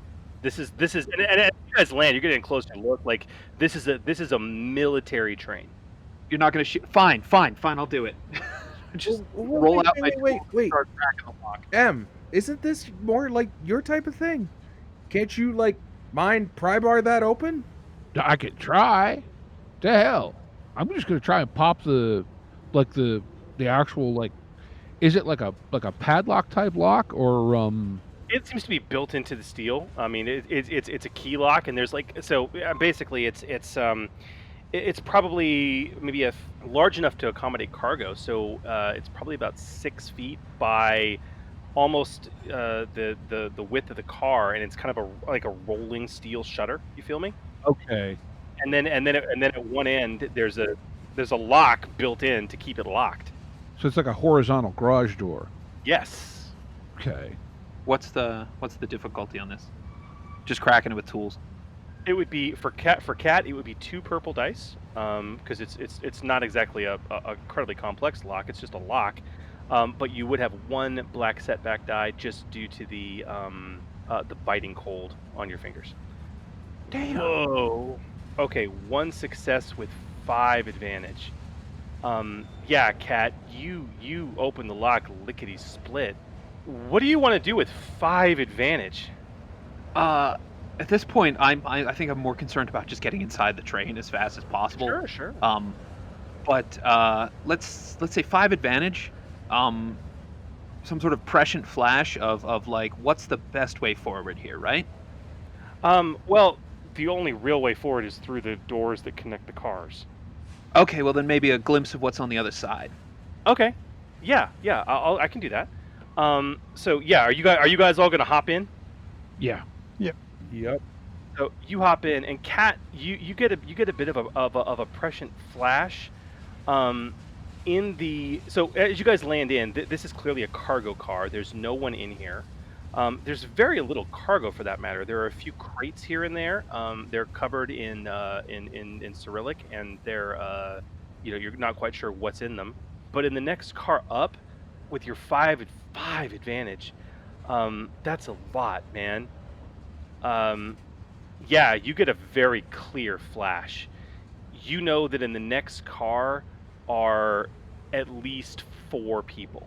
This is and as you guys land, you're getting a closer look. Like this is a military train. You're not going to shoot. Fine. I'll do it. Just roll out my tools and start cracking the lock. Isn't this more like your type of thing? Can't you mind pry bar that open? I could try. The hell. I'm just gonna try and pop the actual is it like a padlock type lock or It seems to be built into the steel. I mean, it's a key lock, and there's basically it's probably maybe large enough to accommodate cargo. So it's probably about 6 feet by almost the width of the car, and it's kind of like a rolling steel shutter. You feel me? okay. And then at one end there's a lock built in to keep it locked. So it's like a horizontal garage door. Yes. Okay. What's the difficulty on this? Just cracking it with tools. It would be for cat. It would be 2 purple dice, because it's not exactly a incredibly complex lock. It's just a lock, but you would have 1 black setback die just due to the biting cold on your fingers. Damn. Whoa. Okay, 1 success with 5 advantage. Yeah, cat. You open the lock lickety split. What do you want to do with 5 advantage? At this point, I think I'm more concerned about just getting inside the train as fast as possible. Sure. But let's say 5 advantage. Some sort of prescient flash of what's the best way forward here, right? Well, the only real way forward is through the doors that connect the cars. Okay, well then maybe a glimpse of what's on the other side. Okay. Yeah. I can do that. So yeah, are you guys all gonna hop in? Yeah. Yep. So you hop in, and Cat, you get a bit of a prescient flash. So as you guys land in, this is clearly a cargo car. There's no one in here. There's very little cargo for that matter. There are a few crates here and there. They're covered in Cyrillic, and they're you're not quite sure what's in them. But in the next car up, with your 5 advantage, that's a lot, man. Yeah, you get a very clear flash. You know that in the next car are at least 4 people.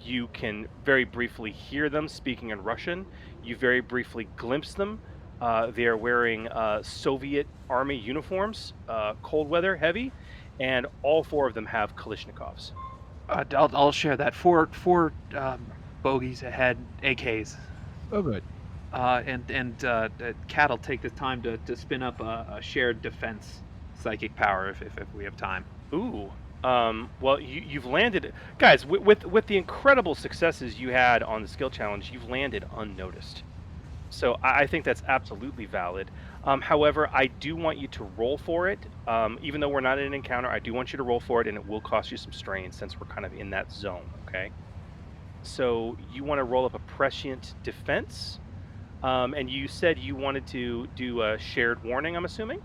You can very briefly hear them speaking in Russian. You very briefly glimpse them. They are wearing Soviet Army uniforms, cold weather heavy, and all 4 of them have Kalashnikovs. I'll share that. Four bogeys ahead, AKs. Oh, good. And Cat will take the time to spin up a shared defense psychic power if we have time. Ooh. Well, you've landed, guys. With the incredible successes you had on the skill challenge, you've landed unnoticed. So I think that's absolutely valid. However, I do want you to roll for it. Even though we're not in an encounter, I do want you to roll for it, and it will cost you some strain since we're kind of in that zone. Okay. So you want to roll up a prescient defense, and you said you wanted to do a shared warning. I'm assuming.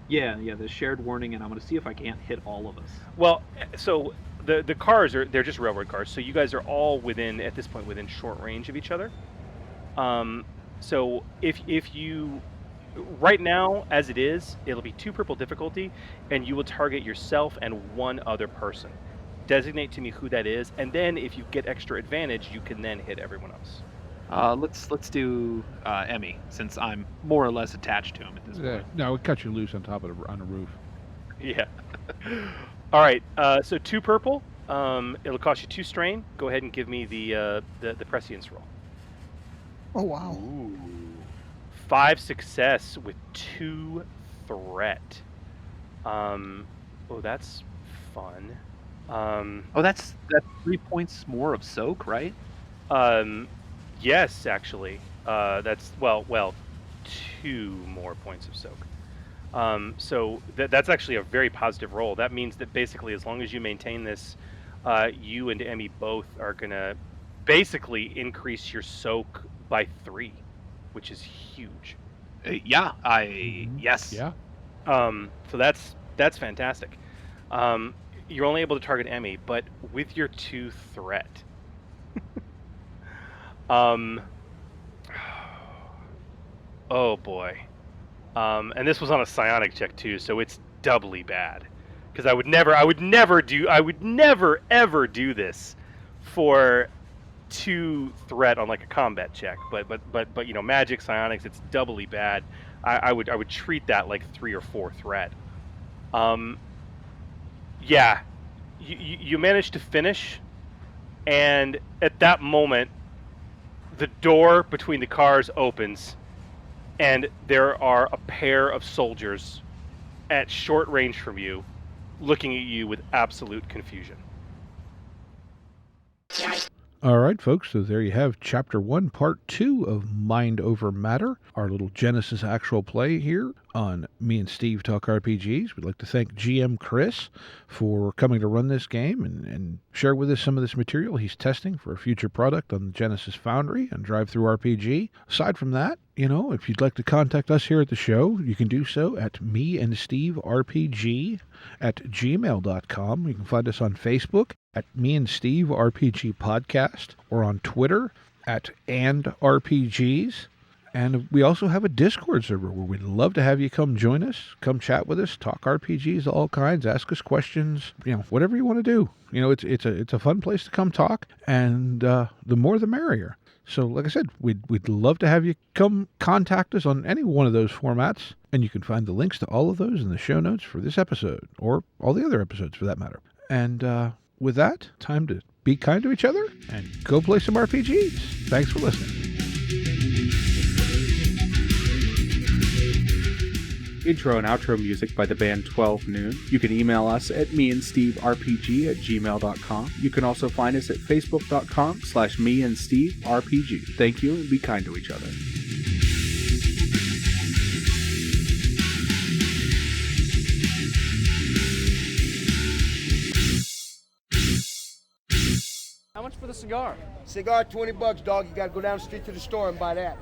Yeah, the shared warning, and I'm going to see if I can't hit all of us. Well, so the cars they're just railroad cars, so you guys are all at this point within short range of each other. So if you right now, as it is, it'll be 2 purple difficulty, and you will target yourself and 1 other person. Designate to me who that is, and then if you get extra advantage, you can then hit everyone else. Let's do Emmy, since I'm more or less attached to him at this point. No, we cut you loose on top of on the roof. Yeah. All right. So 2 purple. It'll cost you 2 strain. Go ahead and give me the prescience roll. Oh, wow. Ooh. 5 success with 2 threat. Oh, that's fun. Oh, that's 3 points more of soak, right? Yes, actually. That's well, 2 more points of soak. So that's actually a very positive roll. That means that basically, as long as you maintain this, you and Emmy both are gonna basically increase your soak by 3, which is huge. Yeah, yes. Yeah. So that's fantastic. You're only able to target Emmy, but with your 2 threat. Oh boy. And this was on a psionic check too, so it's doubly bad. Because I would never ever do this for 2 threat on like a combat check. But you know, magic psionics, it's doubly bad. I would treat that like 3 or 4 threat. Yeah, you managed to finish, and at that moment, the door between the cars opens, and there are a pair of soldiers at short range from you, looking at you with absolute confusion. All right, folks, so there you have Chapter 1, Part 2 of Mind Over Matter, our little Genesys actual play here on Me and Steve Talk RPGs. We'd like to thank GM Chris for coming to run this game and share with us some of this material he's testing for a future product on the Genesys Foundry and Drive-Thru-RPG. Aside from that, you know, if you'd like to contact us here at the show, you can do so at meandsteverpg@gmail.com. You can find us on Facebook at Me and Steve RPG Podcast, or on Twitter at @andrpgs. And we also have a Discord server where we'd love to have you come join us, come chat with us, talk RPGs, all kinds, ask us questions, you know, whatever you want to do. You know, it's a fun place to come talk, and the more the merrier. So, like I said, we'd love to have you come contact us on any one of those formats, and you can find the links to all of those in the show notes for this episode, or all the other episodes for that matter. And with that, time to be kind to each other and go play some RPGs. Thanks for listening. Intro and outro music by the band 12 Noon. You can email us at meandsteverpg@gmail.com. You can also find us at facebook.com/meandsteverpg. Thank you, and be kind to each other. How much for the cigar? Cigar, $20, dog. You gotta go down the street to the store and buy that.